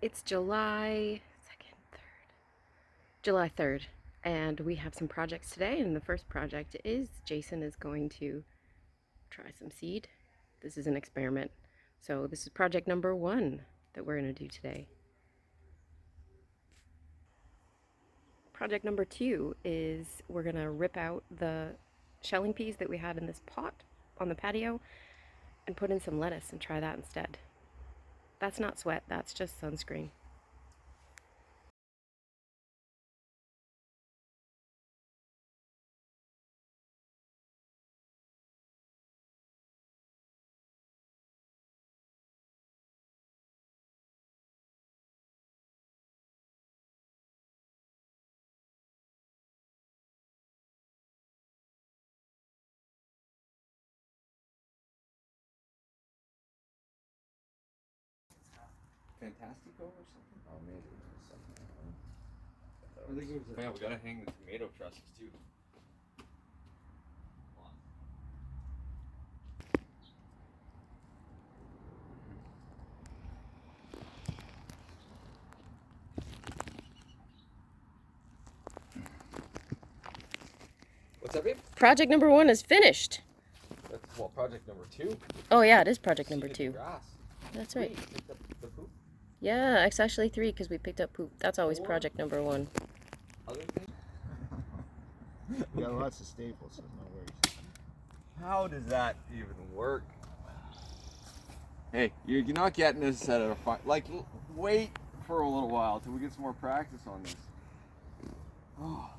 It's July 2nd, 3rd. July 3rd, and we have some projects today. And the first project is Jason is going to try some seed. This is an experiment. So, this is project number 1 that we're going to do today. Project number 2 is we're going to rip out the shelling peas that we had in this pot on the patio and put in some lettuce and try that instead. That's not sweat, that's just sunscreen. Fantastico or something? Oh, maybe it was something. I think it was. Yeah, we gotta hang the tomato trusses too. What's that, babe? Project number 1 is finished. That's project number 2. Oh yeah, it is project number Seeded 2. Grass. That's right. Wait, you picked up the poop? Yeah, it's actually 3 because we picked up poop. That's always 4? project number 1. Other things? We got lots of staples, so no worries. How does that even work? Hey, you're not getting this at a fun. Like, wait for a little while till we get some more practice on this. Oh.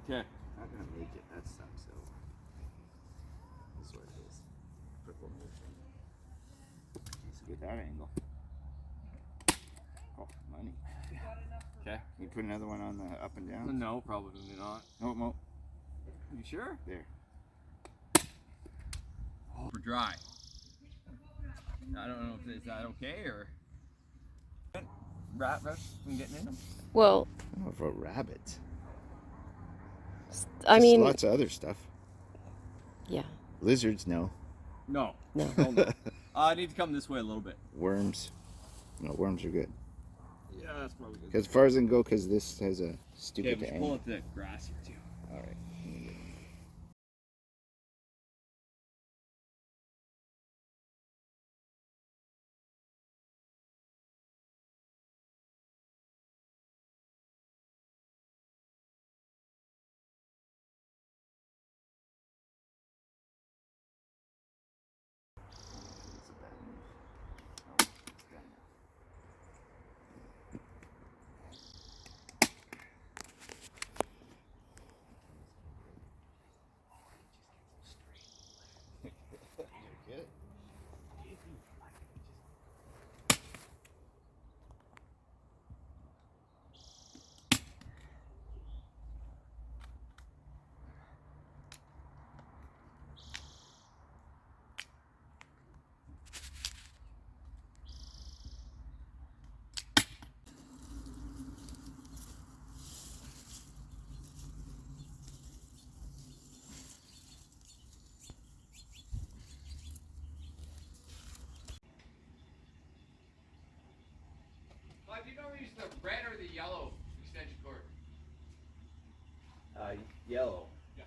Okay. Not gonna make it. That sucks. So this way it is. Purple motion. Let's get that angle. Oh, money. Okay. You put another one on the up and down? No, probably not. No. You sure? There. Oh, we're dry. I don't know if is that okay or rabbits from getting in them. Well, I don't know about rabbits. I Just mean, lots of other stuff. yeah. Lizards, no. No. No. Hell no. I need to come this way a little bit. Worms. No, worms are good. Yeah, that's probably good. As far as I can go, because this has a Okay, stupid we should angle. pull up the grass here too. All right. Mike, do you normally use the red or the yellow extension cord? Yellow. Yeah.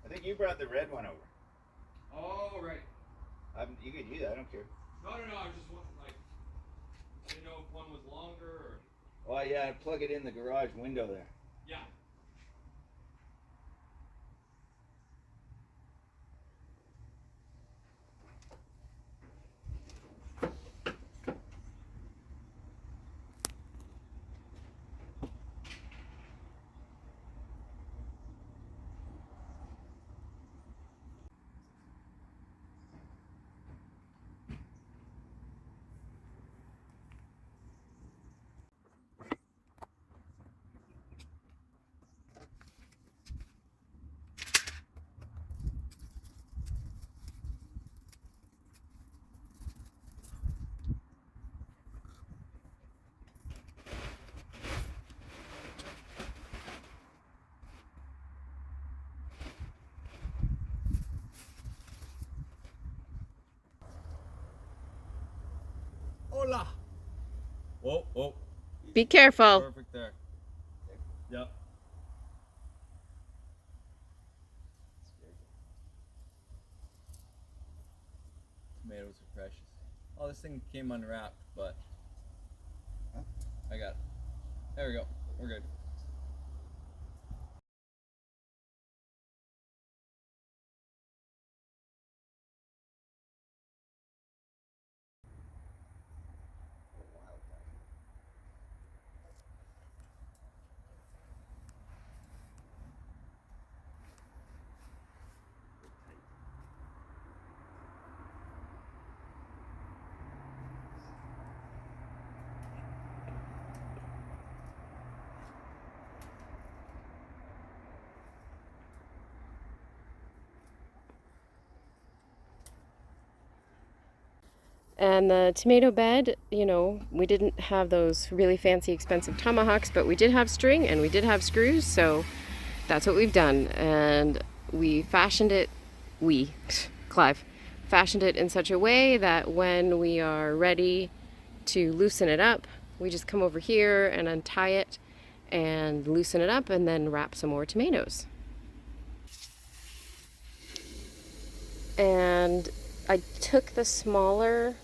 I think you brought the red one over. Oh, right. You could use it. I don't care. No, I was just like, didn't know if one was longer or. Oh yeah, plug it in the garage window there. Yeah. Hola. Whoa, whoa. Be careful. Perfect there. Yep. Tomatoes are precious. Oh, this thing came unwrapped, but I got it. There we go. We're good. And the tomato bed, you know, we didn't have those really fancy expensive tomahawks, but we did have string and we did have screws, so that's what we've done. And we fashioned it, Clive, fashioned it in such a way that when we are ready to loosen it up, we just come over here and untie it and loosen it up and then wrap some more tomatoes. And I took the smaller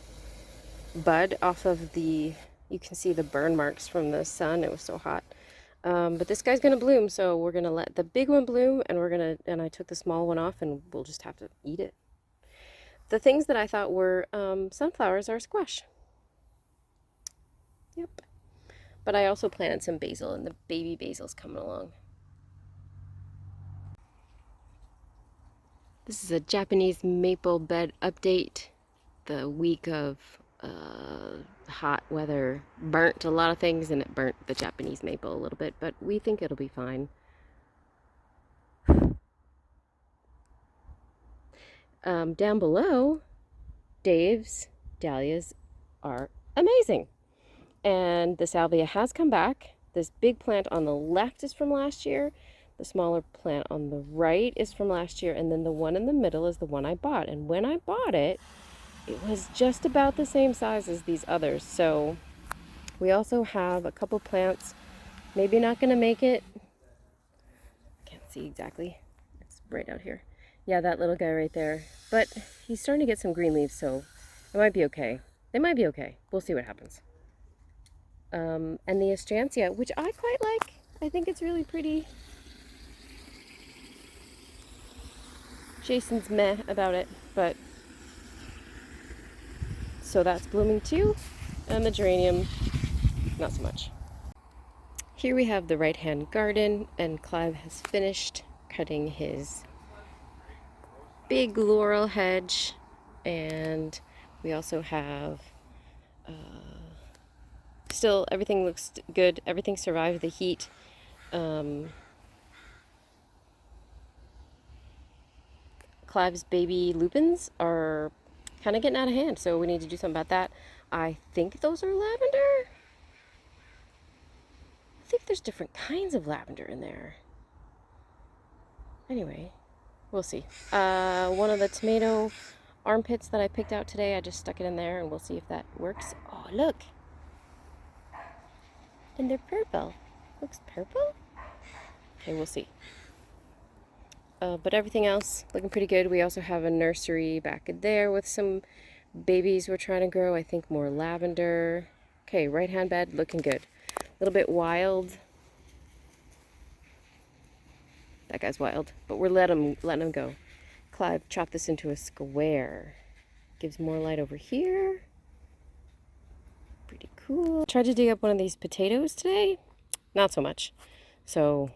bud off of the, you can see the burn marks from the sun, it was so hot. But this guy's gonna bloom, so we're gonna let the big one bloom, and I took the small one off, and we'll just have to eat it. The things that I thought were sunflowers are squash. Yep. But I also planted some basil, and the baby basil's coming along. This is a Japanese maple bed update. The week of hot weather burnt a lot of things, and it burnt the Japanese maple a little bit, but we think it'll be fine. Down below, Dave's dahlias are amazing. And the salvia has come back. This big plant on the left is from last year. The smaller plant on the right is from last year. And then the one in the middle is the one I bought. And when I bought it, it was just about the same size as these others. So we also have a couple plants, maybe not going to make it. Can't see exactly. It's right out here. Yeah, that little guy right there. But he's starting to get some green leaves, so it might be okay. They might be okay. We'll see what happens. And the astrantia, which I quite like. I think it's really pretty. Jason's meh about it, but so that's blooming too. And the geranium, not so much. Here we have the right-hand garden, and Clive has finished cutting his big laurel hedge, and we also have still everything looks good. Everything survived the heat. Clive's baby lupins are kind of getting out of hand, so we need to do something about that. I think those are lavender. I think there's different kinds of lavender in there. Anyway, we'll see. One of the tomato armpits that I picked out today, I just stuck it in there, and we'll see if that works. Oh, look. And they're purple. Looks purple? Okay, we'll see. But everything else looking pretty good. We also have a nursery back there with some babies we're trying to grow. I think more lavender. Okay, right-hand bed looking good. A little bit wild. That guy's wild, but we're letting him go. Clive chopped this into a square. Gives more light over here. Pretty cool. Tried to dig up one of these potatoes today. Not so much. So,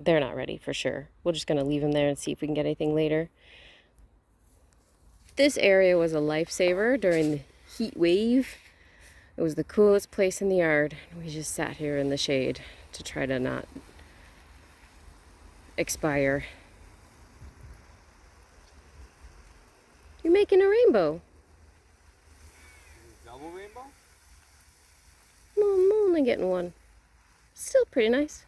they're not ready for sure. We're just going to leave them there and see if we can get anything later. This area was a lifesaver during the heat wave. It was the coolest place in the yard. We just sat here in the shade to try to not expire. You're making a rainbow. Double rainbow? No, I'm only getting one. Still pretty nice.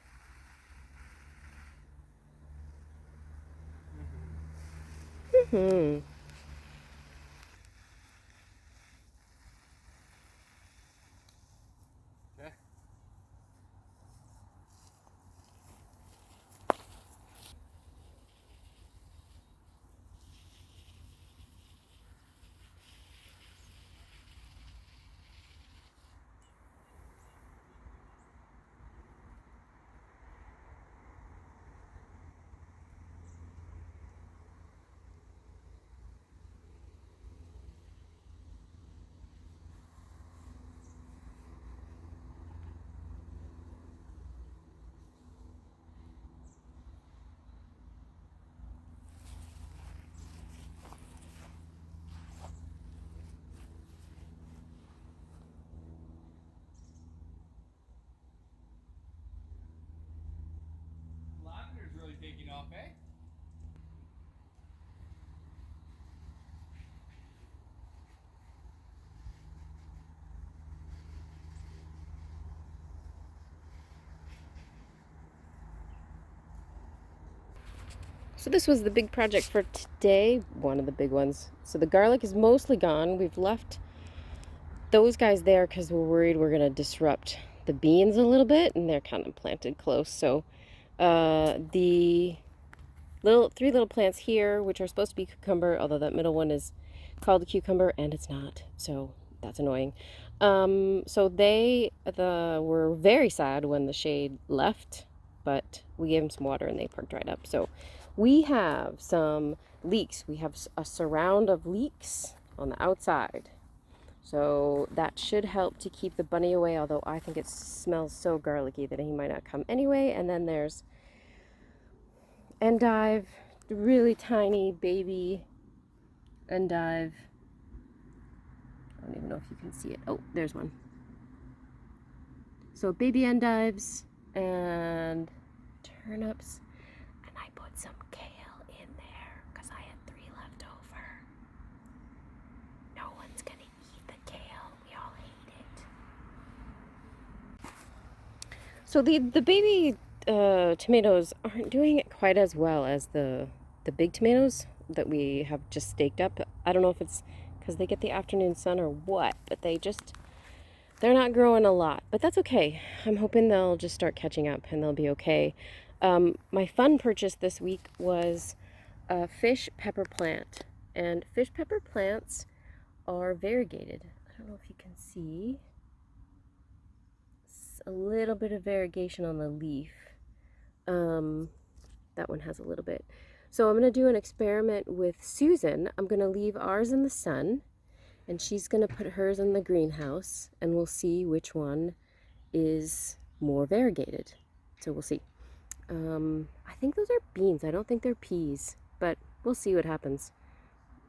So this was the big project for today, one of the big ones. So the garlic is mostly gone. We've left those guys there because we're worried we're going to disrupt the beans a little bit, and they're kind of planted close. So the three little plants here, which are supposed to be cucumber, although that middle one is called a cucumber and it's not, so that's annoying. So they were very sad when the shade left, but we gave them some water and they perked right up. So we have some leeks. We have a surround of leeks on the outside. So that should help to keep the bunny away, although I think it smells so garlicky that he might not come anyway. And then there's endive, really tiny baby endive. I don't even know if you can see it. Oh, there's one. So baby endives and turnips. And I put some kale in there because I had 3 left over. No one's gonna eat the kale. We all hate it. So the baby tomatoes aren't doing it quite as well as the big tomatoes that we have just staked up. I don't know if it's because they get the afternoon sun or what, but they're not growing a lot, but that's okay. I'm hoping they'll just start catching up and they'll be okay. My fun purchase this week was a fish pepper plant, and fish pepper plants are variegated. I don't know if you can see. It's a little bit of variegation on the leaf. That one has a little bit. So I'm going to do an experiment with Susan. I'm going to leave ours in the sun, and she's going to put hers in the greenhouse, and we'll see which one is more variegated. So we'll see. I think those are beans. I don't think they're peas, but we'll see what happens.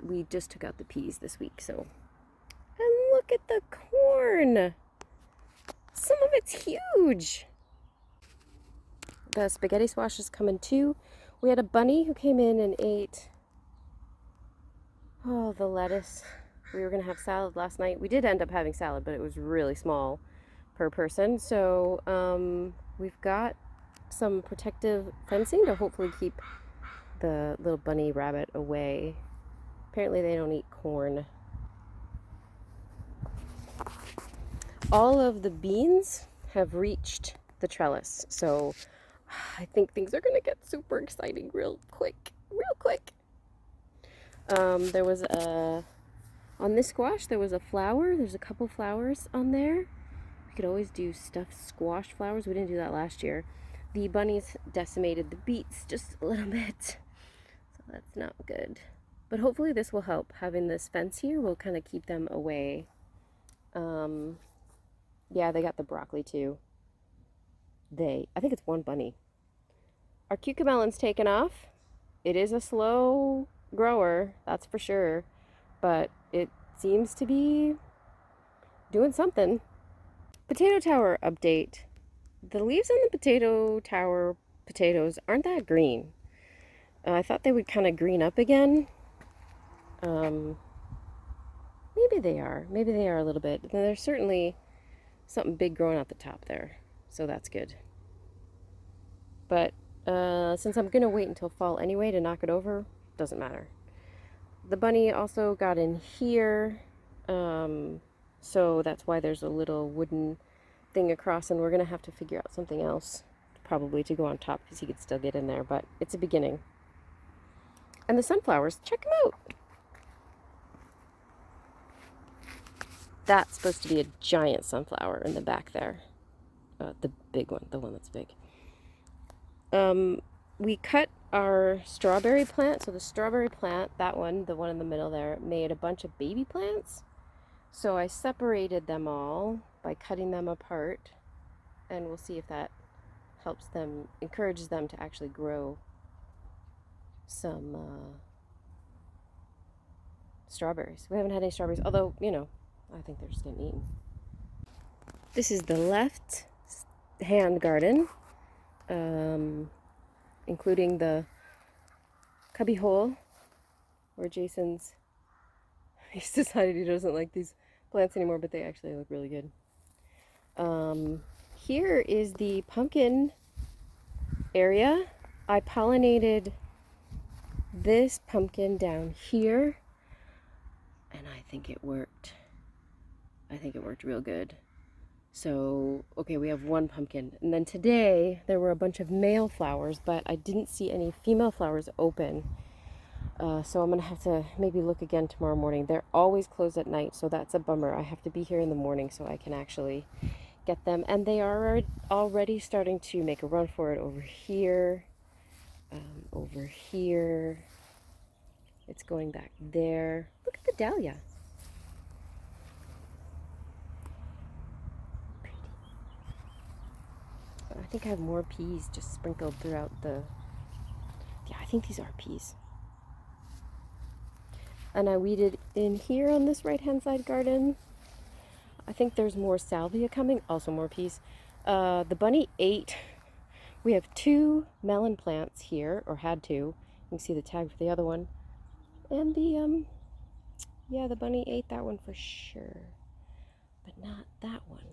We just took out the peas this week, so. And look at the corn. Some of it's huge. The spaghetti squash is coming too. We had a bunny who came in and ate, the lettuce. We were going to have salad last night. We did end up having salad, but it was really small per person. So we've got some protective fencing to hopefully keep the little bunny rabbit away. Apparently they don't eat corn. All of the beans have reached the trellis, so I think things are going to get super exciting real quick. There was on this squash, there was a flower. There's a couple flowers on there. We could always do stuffed squash flowers. We didn't do that last year. The bunnies decimated the beets just a little bit, so that's not good. But hopefully this will help. Having this fence here will kind of keep them away. Yeah, they got the broccoli too. I think it's one bunny. Our cucamelon's taken off. It is a slow grower, that's for sure, but it seems to be doing something. Potato tower update. The leaves on the potato tower potatoes aren't that green. I thought they would kind of green up again. Maybe they are. Maybe they are a little bit. There's certainly something big growing at the top there, so that's good. But since I'm gonna wait until fall anyway to knock it over, doesn't matter. The bunny also got in here, so that's why there's a little wooden thing across, and we're gonna have to figure out something else probably to go on top because he could still get in there, but it's a beginning. And the sunflowers, check them out. That's supposed to be a giant sunflower in the back there. The big one, the one that's big. We cut our strawberry plant. So the strawberry plant, that one, the one in the middle there, made a bunch of baby plants. So I separated them all by cutting them apart. And we'll see if that helps them, encourages them to actually grow some strawberries. We haven't had any strawberries, although, I think they're just getting eaten. This is the left hand garden, including the cubby hole where he's decided he doesn't like these plants anymore, but they actually look really good. Here is the pumpkin area. I pollinated this pumpkin down here, and I think it worked. I think it worked real good. So, okay, we have one pumpkin. And then today, there were a bunch of male flowers, but I didn't see any female flowers open. So I'm going to have to maybe look again tomorrow morning. They're always closed at night, so that's a bummer. I have to be here in the morning so I can actually get them. And they are already starting to make a run for it over here. Over here. It's going back there. Look at the dahlia. I think I have more peas just sprinkled throughout the... Yeah, I think these are peas. And I weeded in here on this right-hand side garden. I think there's more salvia coming, also more peas. The bunny ate... We have 2 melon plants here, or had 2. You can see the tag for the other one. And the, yeah, the bunny ate that one for sure. But not that one.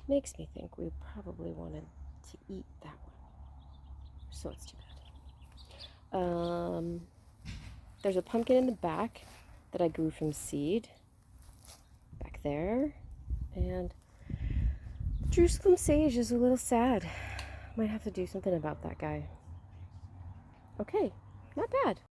Makes me think we probably wanted to eat that one. So it's too bad. There's a pumpkin in the back that I grew from seed. Back there. And Jerusalem sage is a little sad. Might have to do something about that guy. Okay, not bad.